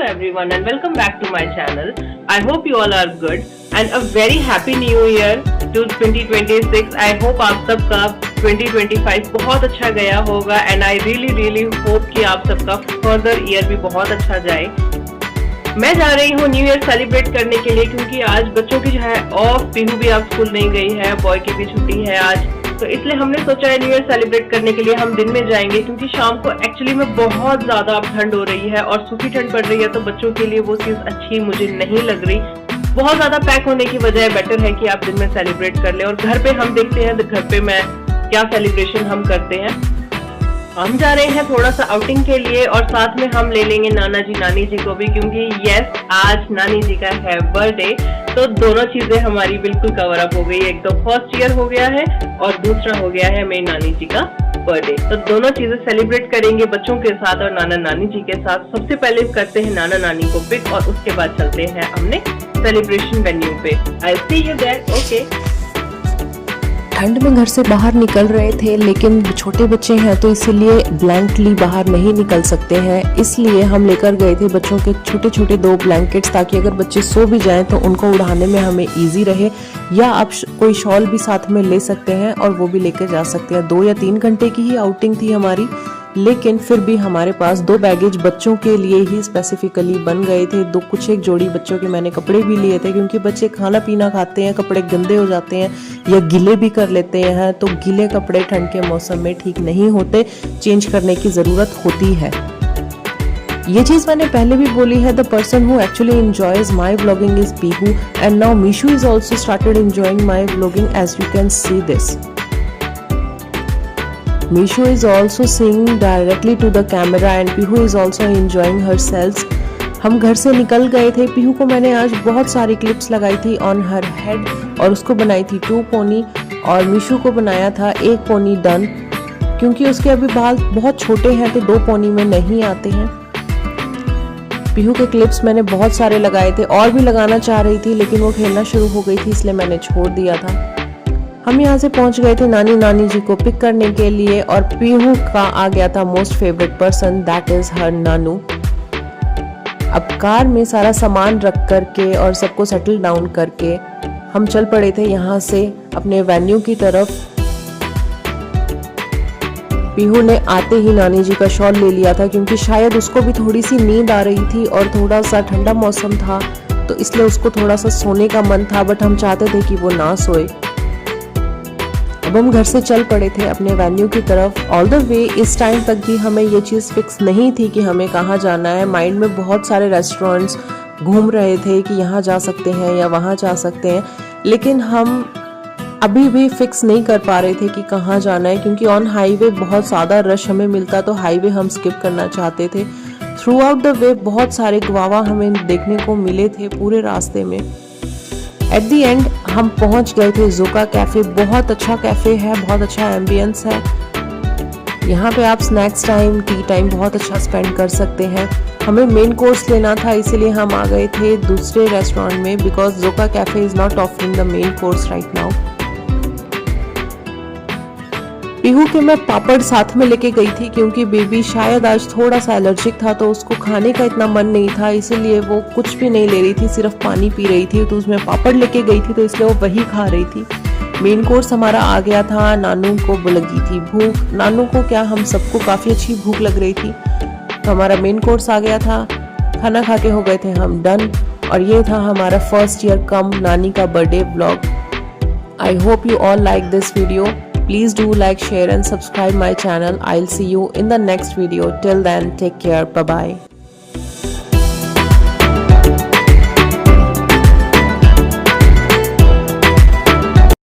everyone and welcome back to my channel. I hope you all are good and a very happy new year to 2026. I hope आप सबका 2025 बहुत अच्छा गया होगा and I really hope कि आप सबका further year भी बहुत अच्छा जाए। मैं जा रही हूँ न्यू ईयर सेलिब्रेट करने के लिए क्योंकि आज बच्चों की जो है ऑफ, पीहू भी आज स्कूल नहीं गई है, बॉय की भी छुट्टी है आज, तो इसलिए हमने सोचा है न्यू ईयर सेलिब्रेट करने के लिए हम दिन में जाएंगे क्योंकि शाम को एक्चुअली में बहुत ज्यादा अब ठंड हो रही है और सूखी ठंड पड़ रही है, तो बच्चों के लिए वो चीज अच्छी मुझे नहीं लग रही। बहुत ज्यादा पैक होने की बजाय बेटर है कि आप दिन में सेलिब्रेट कर ले और घर पे हम देखते हैं घर पे मैं क्या सेलिब्रेशन हम करते हैं। हम जा रहे हैं थोड़ा सा आउटिंग के लिए और साथ में हम ले लेंगे नाना जी नानी जी को भी क्योंकि यस आज नानी जी का है बर्थडे, तो दोनों चीजें हमारी बिल्कुल कवर अप हो गई। एक तो फर्स्ट ईयर हो गया है और दूसरा हो गया है मेरी नानी जी का बर्थडे, तो दोनों चीजें सेलिब्रेट करेंगे बच्चों के साथ और नाना नानी जी के साथ। सबसे पहले करते हैं नाना नानी को पिक और उसके बाद चलते हैं हमने सेलिब्रेशन वेन्यू पे। आई सी यू देयर। ओके। ठंड में घर से बाहर निकल रहे थे लेकिन छोटे बच्चे हैं तो इसीलिए ब्लैंकली बाहर नहीं निकल सकते हैं, इसलिए हम लेकर गए थे बच्चों के छोटे छोटे 2 ब्लैंकेट्स ताकि अगर बच्चे सो भी जाएं तो उनको उड़ाने में हमें इजी रहे। या आप कोई शॉल भी साथ में ले सकते हैं और वो भी लेकर जा सकते हैं। 2 या 3 घंटे की ही आउटिंग थी हमारी, लेकिन फिर भी हमारे पास 2 बैगेज बच्चों के लिए ही स्पेसिफिकली बन गए थे। कुछ एक जोड़ी बच्चों के मैंने कपड़े भी लिए थे क्योंकि बच्चे खाना पीना खाते हैं, कपड़े गंदे हो जाते हैं या गीले भी कर लेते हैं, तो गीले कपड़े ठंड के मौसम में ठीक नहीं होते, चेंज करने की जरूरत होती है। ये चीज मैंने पहले भी बोली है, the person who actually enjoys my vlogging is Peehu and now Mishu is also started enjoying my vlogging as you can see this. Mishu is also singing directly to the camera and Pihu is also enjoying herself. हम घर से निकल गए थे। पीहू को मैंने आज बहुत सारी क्लिप्स लगाई थी ऑन हर हेड और उसको बनाई थी 2 पोनी और मिशू को बनाया था 1 पोनी डन, क्योंकि उसके अभी बाल बहुत छोटे हैं तो 2 पोनी में नहीं आते हैं। पीहू के क्लिप्स मैंने बहुत सारे लगाए थे और भी लगाना चाह रही थी लेकिन वो खेलना शुरू हो गई थी इसलिए मैंने छोड़ दिया था। हम यहाँ से पहुंच गए थे नानी नानी जी को पिक करने के लिए और पीहू का आ गया था most favourite person, that is her नानू। अब कार में सारा सामान रख करके और सबको सेटल डाउन करके हम चल पड़े थे यहाँ से अपने वेन्यू की तरफ। पीहू ने आते ही नानी जी का शॉल ले लिया था क्योंकि शायद उसको भी थोड़ी सी नींद आ रही थी और थोड़ा सा ठंडा मौसम था तो इसलिए उसको थोड़ा सा सोने का मन था, बट हम चाहते थे कि वो ना सोए। अब हम घर से चल पड़े थे अपने वेन्यू की तरफ। ऑल द वे इस टाइम तक भी हमें ये चीज़ फिक्स नहीं थी कि हमें कहाँ जाना है। माइंड में बहुत सारे रेस्टोरेंट्स घूम रहे थे कि यहाँ जा सकते हैं या वहाँ जा सकते हैं, लेकिन हम अभी भी फिक्स नहीं कर पा रहे थे कि कहाँ जाना है क्योंकि ऑन हाईवे बहुत ज़्यादा रश हमें मिलता तो हाईवे हम स्किप करना चाहते थे। थ्रू आउट द वे बहुत सारे गवावा हमें देखने को मिले थे पूरे रास्ते में। एट दी एंड हम पहुंच गए थे ज़ोका कैफ़े। बहुत अच्छा कैफ़े है, बहुत अच्छा एम्बियंस है। यहाँ पे आप स्नैक्स टाइम, टी टाइम बहुत अच्छा स्पेंड कर सकते हैं। हमें मेन कोर्स लेना था इसीलिए हम आ गए थे दूसरे रेस्टोरेंट में because Zoka cafe is not offering the main course right now. Peehu के मैं पापड़ साथ में लेके गई थी क्योंकि बेबी शायद आज थोड़ा सा एलर्जिक था तो उसको खाने का इतना मन नहीं था, इसीलिए वो कुछ भी नहीं ले रही थी, सिर्फ पानी पी रही थी, तो उसमें पापड़ लेके गई थी तो इसलिए वो वही खा रही थी। मेन कोर्स हमारा आ गया था। नानू को लगी थी भूख, नानू को क्या हम सबको काफ़ी अच्छी भूख लग रही थी, तो हमारा मेन कोर्स आ गया था। खाना खा के हो गए थे हम डन और ये था हमारा फर्स्ट ईयर कम नानी का birthday vlog. I hope you all like this video. Please do like, share and subscribe my channel. I'll see you in the next video. Till then, take care. Bye bye.